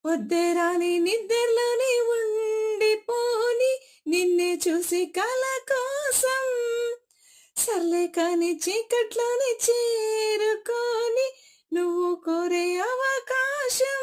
వద్దే రాని నిద్రలోనే ఉండిపోని నిన్నే చూసి కల కోసం సర్లే కాని చీకట్లోని చేరుకొని నువ్వు కోరే అవకాశం